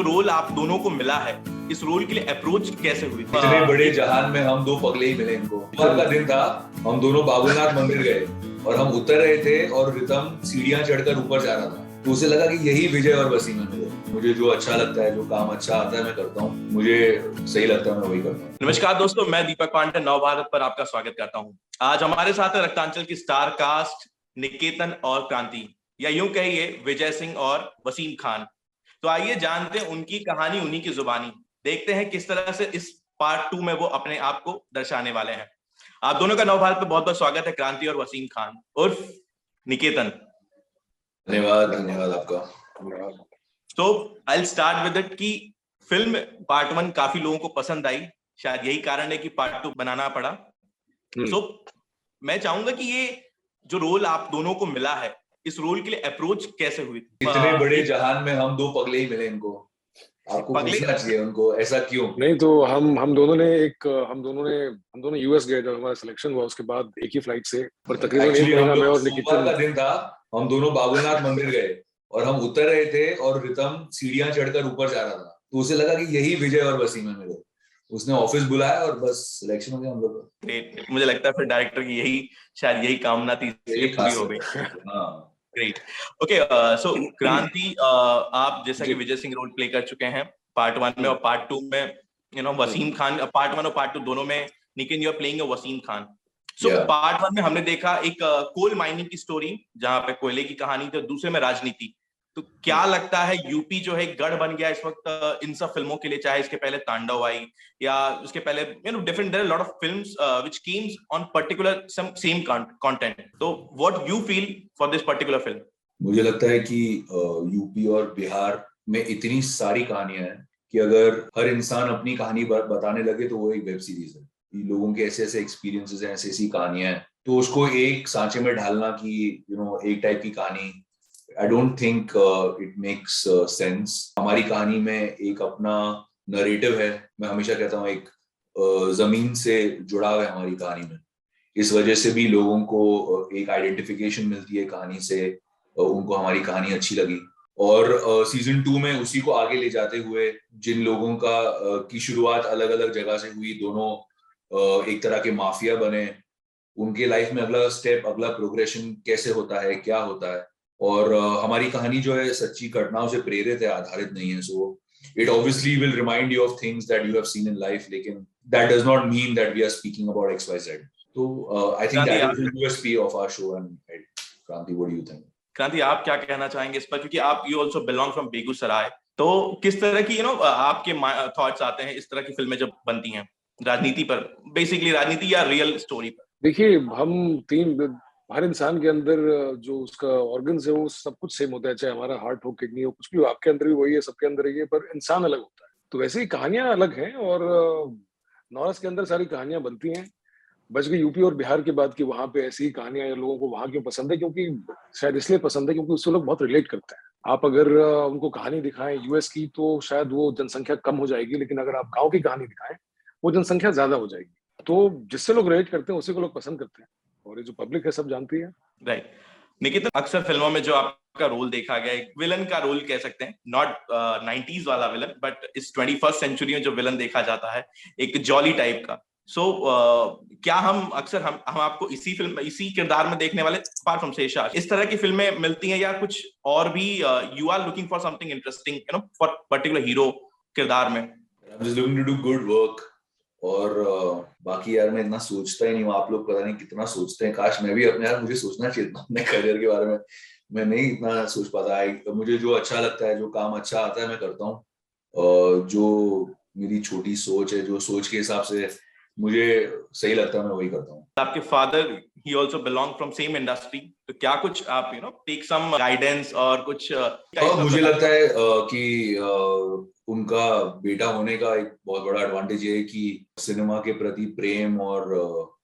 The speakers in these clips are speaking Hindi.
रोल आप दोनों को मिला है, इस रोल के लिए अप्रोच कैसे हुई? इतने बड़े जहान में हम दो पगले ही मिले इनको। सोमवार का दिन था, हम दोनों बाबूनाथ मंदिर गए और हम उतर रहे थे और रितम सीढ़ियां चढ़कर ऊपर जा रहा था। तो उसे लगा कि यही विजय और वसीम है मेरे। मुझे जो अच्छा लगता है, जो काम अच्छा आता है मैं करता हूँ, मुझे सही लगता है मैं वही करता हूँ। नमस्कार दोस्तों, मैं दीपक पांडे नवभारत पर आपका स्वागत करता हूँ। आज हमारे साथ है रक्तांचल की स्टार कास्ट निकेतन और क्रांति, या यूं कहिए विजय सिंह और वसीम खान। तो आइए जानते हैं उनकी कहानी उन्हीं की जुबानी। देखते हैं किस तरह से इस पार्ट 2 में वो अपने आप को दर्शाने वाले हैं। आप दोनों का नवभारत पर बहुत बहुत स्वागत है, क्रांति और वसीम खान उर्फ निकेतन। धन्यवाद धन्यवाद आपका। तो I will start with it कि फिल्म पार्ट 1 काफी लोगों को पसंद आई, शायद यही कारण है कि पार्ट 2 बनाना पड़ा। सो मैं चाहूंगा कि ये जो रोल आप दोनों को मिला है, इस रोल के लिए अप्रोच कैसे हुई? इतने बड़े जहान में हम दो पगले ही मिले इनको। आपको पूछना चाहिए उनको ऐसा क्यों। नहीं तो हम दोनों यूएस गए जब हमारा सिलेक्शन हुआ, उसके बाद एक ही फ्लाइट से, पर तकरीबन एक महीना मैं और सोमवार का दिन था, हम दोनों बाबूनाथ मंदिर गए और हम उतर रहे थे और रितम सीढ़ियां चढ़कर ऊपर जा रहा था। तो उसे लगा कि यही विजय और वसीम है मेरे। उसने ऑफिस बुलाया और बस सिलेक्शन हो गया हम लोग। ग्रेट, मुझे लगता है फिर डायरेक्टर की शायद यही कामना थी, इसलिए पूरी हो गई। ग्रेट। ओके, सो क्रांति, आप जैसा कि विजय सिंह रोल प्ले कर चुके हैं पार्ट 1 में और पार्ट 2 में वसीम खान, पार्ट 1 और पार्ट 2 दोनों में Nitin you are playing Wasim Khan. So part 1 में हमने देखा एक कोल माइनिंग की स्टोरी जहां पे कोयले की कहानी थी, और दूसरे में राजनीति। तो क्या लगता है यूपी जो है गढ़ बन गया इस वक्त इन सब फिल्मों के लिए, चाहे इसके पहले तांडव आई या उसके पहले different, there are lot of films which came on particular some same content. तो what you feel for this particular film? मुझे लगता है कि यूपी और बिहार में इतनी सारी कहानियां हैं कि अगर हर इंसान अपनी कहानी बताने लगे तो वो एक वेब सीरीज है। लोगों के ऐसे ऐसे एक्सपीरियंसेस हैं, ऐसी ऐसी कहानियां हैं, तो उसको एक सांचे में ढालना कि एक टाइप की कहानी, आई don't think it makes sense. हमारी कहानी में एक अपना नरेटिव है। मैं हमेशा कहता हूँ एक जमीन से जुड़ाव है हमारी कहानी में। इस वजह से भी लोगों को एक आइडेंटिफिकेशन मिलती है कहानी से, उनको हमारी कहानी अच्छी लगी। और सीजन 2 में उसी को आगे ले जाते हुए जिन लोगों की शुरुआत अलग अलग जगह से हुई, दोनों एक तरह के माफिया बने, उनके लाइफ में अगला स्टेप, अगला प्रोग्रेशन कैसे होता है, क्या होता है। और हमारी कहानी जो है सच्ची घटनाओं से प्रेरित है, आधारित नहीं है। So it obviously will remind you of things that you have seen in life, लेकिन that does not mean that we are speaking about XYZ. So I think that is the USP of our show. And Kranti, what do you think? क्रांति, आप क्या कहना चाहेंगे इस पर, क्योंकि आप you also belong from Begusarai, तो किस तरह की आपके थॉट्स आते हैं इस तरह की फिल्में जब बनती हैं राजनीति पर, बेसिकली राजनीति या रियल स्टोरी पर? देखिए, हर इंसान के अंदर जो उसका ऑर्गन्स है वो सब कुछ सेम होता है, चाहे हमारा हार्ट हो, किडनी हो, कुछ भी हो, आपके अंदर भी वही है, सबके अंदर ही है, पर इंसान अलग होता है। तो वैसे ही कहानियां अलग हैं और नॉर्थ के अंदर सारी कहानियां बनती हैं। बच गई यूपी और बिहार के बाद कि वहां पे ऐसी कहानियां लोगों को वहां क्यों पसंद है, क्योंकि शायद इसलिए पसंद है क्योंकि उससे लोग बहुत रिलेट करते हैं। आप अगर उनको कहानी दिखाएं यूएस की तो शायद वो जनसंख्या कम हो जाएगी, लेकिन अगर आप गांव की कहानी दिखाएं वो जनसंख्या ज्यादा हो जाएगी। तो जिससे लोग रिलेट करते हैं उसी को लोग पसंद करते हैं, और ये जो पब्लिक है सब जानती है। राइट। निकिता, अक्सर फिल्मों में जो आपका रोल देखा गया एक विलन का रोल कह सकते हैं, नॉट 90s वाला विलन, बट इस 21st सेंचुरी में जो विलन देखा जाता है एक जॉली टाइप का। सो क्या हम आपको इसी फिल्म, इसी किरदार में देखने वाले, अपार्ट फ्रॉम शेषा, इस तरह की फिल्में मिलती हैं या कुछ और भी you are looking for something interesting for particular hero किरदार में? I am just looking to do good work. और बाकी यार मैं इतना सोचता ही नहीं हूँ। आप लोग पता नहीं कितना सोचते हैं, काश मैं भी मुझे सोचना चाहिए था अपने करियर के बारे में। मैं नहीं इतना सोच पाता। मुझे जो अच्छा लगता है, जो काम अच्छा आता है मैं करता हूँ। जो मेरी छोटी सोच है, जो सोच के हिसाब से मुझे सही लगता है मैं वही करता हूँ। आपके father he also belong from same industry, तो क्या कुछ आप टेक सम गाइडेंस और कुछ मुझे लगता है कि उनका बेटा होने का एक बहुत बड़ा एडवांटेज है कि सिनेमा के प्रति प्रेम और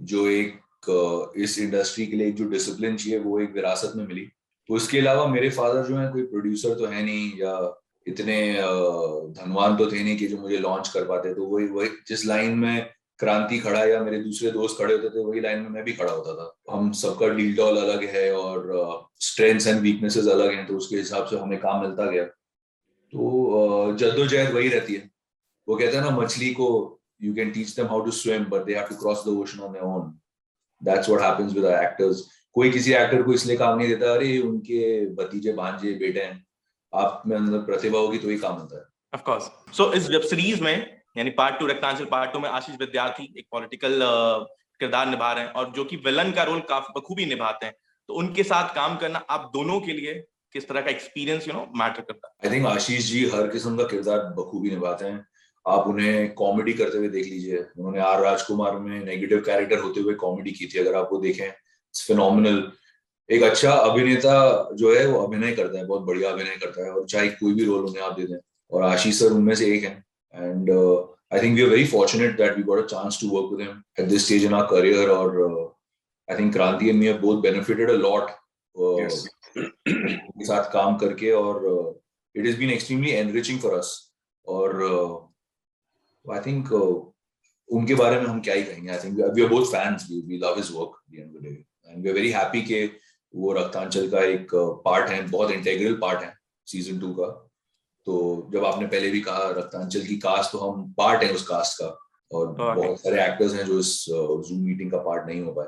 जो एक इस इंडस्ट्री के लिए जो डिसिप्लिन चाहिए वो एक विरासत में मिली। उसके अलावा मेरे फादर जो है कोई प्रोड्यूसर तो है नहीं, या इतने धनवान तो थे नहीं कि जो मुझे लॉन्च कर पाते। तो वही जिस लाइन में क्रांति खड़ा या मेरे दूसरे दोस्त खड़े होते थे, वही लाइन में मैं भी खड़ा होता था। हम सबका डील डॉल अलग है और स्ट्रेंथ्स एंड वीकनेसेस अलग हैं, तो उसके हिसाब से हमें काम मिलता गया। तो जद्दोजहद वही रहती है। वो कहते हैं ना, मछली को you can teach them how to swim but they have to cross the ocean on their own. That's what happens with our actors. कोई किसी एक्टर को इसलिए काम नहीं देता, अरे उनके भतीजे भांजे बेटे हैं, आप में अंदर प्रतिभा होगी तो ही काम होता है। Of course. So इस वेब सीरीज में यानी पार्ट 2 रक्तांचल पार्ट 2 में आशीष विद्यार्थी एक पॉलिटिकल किरदार निभा रहे हैं और जो कि विलन का रोल काफी बखूबी निभाते हैं, तो उनके साथ काम करना आप दोनों के लिए किस तरह का एक्सपीरियंस मैटर करता है? आई थिंक आशीष जी हर किस्म का किरदार बखूबी निभाते हैं। आप उन्हें कॉमेडी करते हुए देख लीजिए, उन्होंने आर राजकुमार में नेगेटिव कैरेक्टर होते हुए कॉमेडी की थी, अगर आप वो देखें इट्स फिनोमिनल। एक अच्छा अभिनेता जो है वो अभिनय करता है, बहुत बढ़िया अभिनय करता है, और चाहे कोई भी रोल उन्हें आप दे दें, और आशीष सर उनमें से एक है। And I think we are very fortunate that we got a chance to work with him at this stage in our career. Or I think Kranti and me have both benefited a lot उनके साथ काम करके, और it has been extremely enriching for us. और I think उनके बारे में हम क्या ही कहेंगे। I think we are both fans. We love his work at the end of the day, and we are very happy कि वो रक्तांचल का एक पार्ट है, बहुत इंटेग्रल पार्ट है सीजन 2 का। तो जब आपने पहले भी कहा रक्तांचल की कास्ट, तो हम पार्ट हैं उस कास्ट का, और बहुत सारे एक्टर्स हैं जो इस जूम मीटिंग का पार्ट नहीं हो पाए,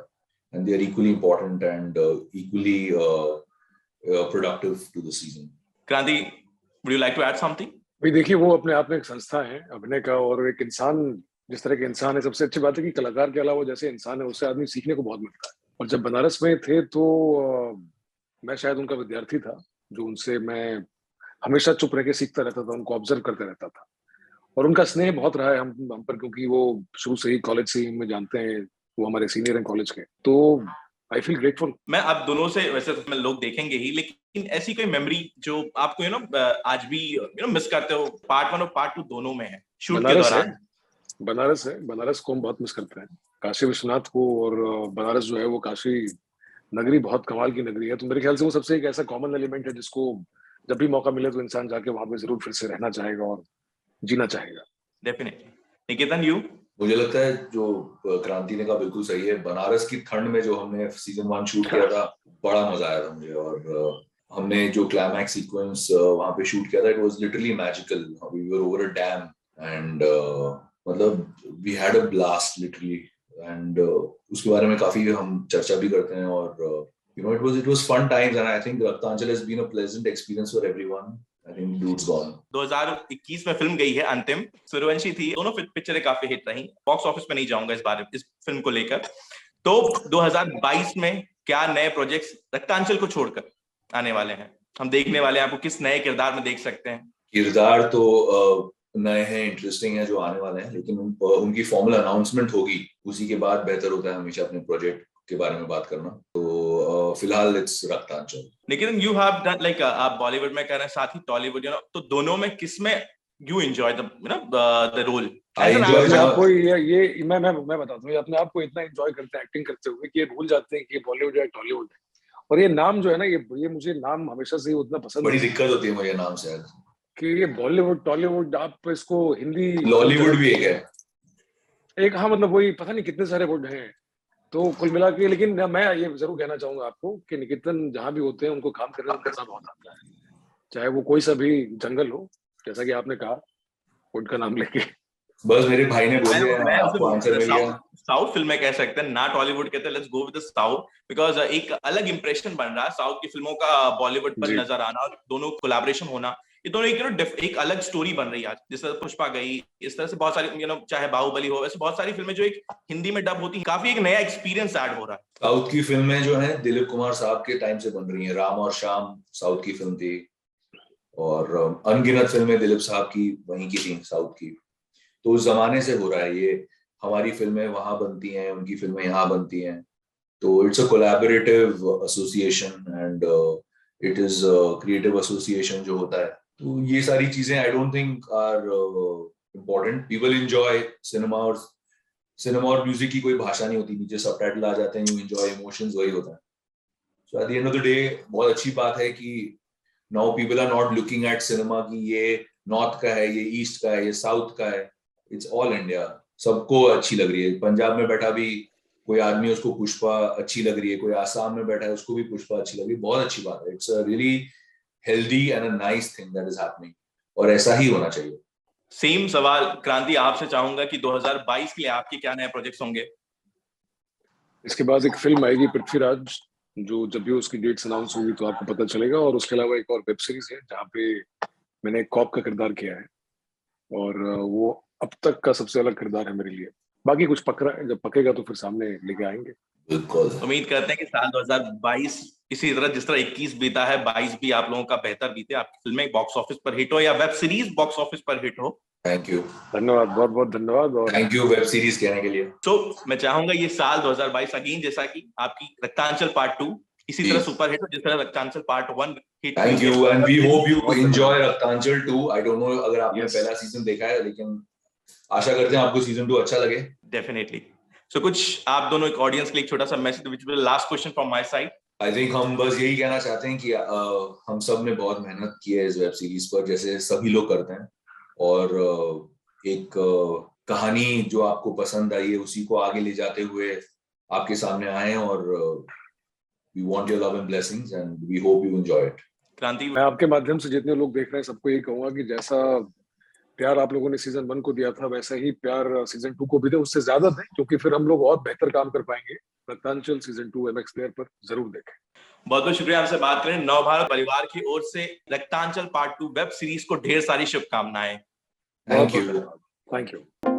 and they are equally important and equally productive to the season. Kranti, would you like to add something? भाई देखिए, वो अपने आप में एक संस्था है अभिनय का, और एक इंसान जिस तरह के इंसान है, सबसे अच्छी बात है कि कलाकार के अलावा जैसे इंसान है उससे आदमी सीखने को बहुत मिलता है। और जब बनारस में थे तो मैं शायद उनका विद्यार्थी था, जो उनसे मैं हमेशा चुप रह के सीखता रहता था, उनको ऑब्जर्व करते रहता था, और उनका स्नेह बहुत रहा है हम पर, क्योंकि वो शुरू से ही कॉलेज से ही हमें जानते हैं, वो हमारे सीनियर हैं कॉलेज के, तो आई फील ग्रेटफुल। मैं आप दोनों से वैसे तो लोग देखेंगे ही, लेकिन ऐसी कोई मेमोरी जो आपको आज भी मिस करते हो? पार्ट 1 और पार्ट 2 दोनों में है शूट के दौरान। बनारस को हम बहुत मिस करते हैं, काशी विश्वनाथ को, और बनारस जो है वो काशी नगरी बहुत कमाल की नगरी है। तो मेरे ख्याल से वो सबसे एक ऐसा कॉमन एलिमेंट है जिसको जब भी मौका मिले तो इंसान जाके वहां पे जरूर फिर से रहना चाहेगा और जीना चाहेगा। डेफिनेटली। Niketan, you? मुझे लगता है जो क्रांति ने कहा बिल्कुल सही है। बनारस की ठंड में जो हमने सीजन 1 शूट किया था, बड़ा मजा आया था मुझे, और हमने जो क्लाइमैक्स सीक्वेंस वहां पे शूट किया था, it was literally magical. We were over a dam and मतलब we had a blast literally, and उसके बारे में काफी हम चर्चा भी करते हैं, और it was fun times, and I think Raktanchal has been a pleasant experience for everyone. I think dude's gone. 2021 में फिल्म गई है अंतिम, सूर्यवंशी थी, दोनों पिक्चरें काफी हिट रही। बॉक्स ऑफिस पे नहीं जाऊंगा इस फिल्म को लेकर। तो 2022 में क्या नए प्रोजेक्ट्स रक्तांचल को छोड़कर आने वाले हैं? हम देखने वाले हैं आपको किस नए किरदार में देख सकते हैं? किरदार तो नए हैं, इंटरेस्टिंग है जो आने वाले हैं, लेकिन उनकी फॉर्मल अनाउंसमेंट होगी, उसी के बाद बेहतर होता है हमेशा अपने प्रोजेक्ट के बारे में बात करना। तो फिलहाल इट्स रक्तांचल। लेकिन यू हैव डन लाइक आप बॉलीवुड में कर रहे हैं, साथ ही टॉलीवुड, तो दोनों में किस में यू एंजॉय द रोल? आपको ये मैं बताता हूँ, अपने आप को इतना एंजॉय करते हैं एक्टिंग करते हुए कि ये भूल जाते हैं कि ये बॉलीवुड है टॉलीवुड है। और ये नाम जो है ना, ये मुझे नाम हमेशा से उतना पसंद, बड़ी दिक्कत होती है मुझे नाम से कि ये बॉलीवुड टॉलीवुड, आप इसको हिंदी लॉलीवुड भी एक है, एक, हाँ मतलब वही पता नहीं कितने सारे वर्ड हैं, तो कुल मिला के। लेकिन मैं ये जरूर कहना चाहूंगा आपको कि निकेतन जहां भी होते हैं उनको काम करने में मजा बहुत आता है, चाहे वो कोई सा भी जंगल हो, जैसा कि आपने कहा वुड का नाम लेके। बस मेरे भाई ने बोल दिया, आपको आंसर मिल गया। साउथ फिल्म में कह सकते हैं ना, टॉलीवुड कहते हैं, let's go with the south, because एक अलग इंप्रेशन बन रहा है साउथ की फिल्मों का बॉलीवुड पर नजर आना, और दोनों कोलैबोरेशन होना, ये दोनों एक अलग स्टोरी बन रही है आज। जिस तरह पुष्पा गई, इस तरह से बहुत सारी चाहे बाहुबली हो, वैसे बहुत सारी फिल्में जो एक हिंदी में डब होती हैं, काफी एक नया एक्सपीरियंस ऐड हो रहा है। साउथ की फिल्में जो है दिलीप कुमार साहब के टाइम से बन रही हैं। राम और श्याम साउथ की फिल्म थी, और अनगिनत फिल्में दिलीप साहब की वहीं की थी साउथ की। तो उस जमाने से हो रहा है ये, हमारी फिल्में वहां बनती हैं, उनकी फिल्में यहाँ बनती हैं, तो it's a collaborative association, and it is creative association जो होता है। तो ये सारी चीजें I don't think are important. People enjoy cinema, और म्यूजिक की कोई भाषा नहीं होती, नीचे सबटाइटल आ जाते हैं, यू एंजॉय इमोशंस, वही होता है। So at the end of the day बहुत अच्छी बात है कि now people are not looking at cinema कि ये नॉर्थ का है, ये ईस्ट का है, ये साउथ का है। इट्स ऑल इंडिया, सबको अच्छी लग रही है। पंजाब में बैठा भी कोई आदमी, उसको पुष्पा अच्छी लग रही है, कोई आसाम में बैठा है उसको भी पुष्पा अच्छी लग रही है। बहुत अच्छी बात है। It's a really healthy and a nice thing that is happening. और ऐसा ही होना चाहिए। सेम सवाल क्रांति आपसे चाहूंगा कि 2022 के लिए आपके क्या नए प्रोजेक्ट्स होंगे? इसके बाद एक फिल्म आएगी पृथ्वीराज, जो जब भी उसकी डेट्स अनाउंस होगी तो आपको पता चलेगा। और उसके अलावा एक और वेब सीरीज है जहाँ पे मैंने एक कॉप का किरदार किया है, और वो अब तक का सबसे अलग किरदार है मेरे लिए। बाकी कुछ पक रहा है, जब पकेगा तो फिर सामने लेके आएंगे। बिल्कुल। उम्मीद करते हैं कि साल 2022 इसी तरह जिस तरह 21 बीता है, 22 भी आप लोगों का बेहतर बीते, आपकी फिल्में बॉक्स ऑफिस पर हिट हो या वेब सीरीज बॉक्स ऑफिस पर हिट हो। थैंक यू, धन्यवाद, बहुत बहुत धन्यवाद। और थैंक यू वेब सीरीज कहने के लिए। तो मैं चाहूंगा ये साल 2022 अगेन, जैसा कि आपकी रक्तांचल पार्ट 2 इसी तरह सुपर हिट हो जिस तरह रक्तांचल पार्ट 1 हिट। Thank you and we hope you enjoy Raktanchal 2। I don't know अगर आपने पहला सीजन देखा है, लेकिन आशा करते हैं आपको सीजन 2 अच्छा लगे। डेफिनेटली। सो कुछ आप दोनों एक ऑडियंस के लिए एक छोटा सा message, which will last question from my side. I think हम बस यही कहना चाहते हैं कि हम सब ने बहुत मेहनत की है इस वेब सीरीज पर, जैसे सभी लोग करते हैं, और एक कहानी जो आपको पसंद आई है उसी को आगे ले जाते हुए आपके सामने आए, और we want your love and blessings and we hope you enjoy it. Kranti, मैं आपके माध्यम से जितने लोग देख रहे हैं सबको यही कहूंगा कि जैसा प्यार आप लोगों ने सीजन 1 को दिया था वैसा ही प्यार सीजन 2 को भी दे, उससे ज्यादा दें, क्योंकि फिर हम लोग और बेहतर काम कर पाएंगे। रक्तांचल सीजन 2 MX प्लेयर पर जरूर देखें। बहुत बहुत शुक्रिया हमसे बात करें। नवभारत परिवार की ओर से रक्तांचल पार्ट 2 वेब सीरीज को ढेर सारी शुभकामनाएं। Thank you. Thank you.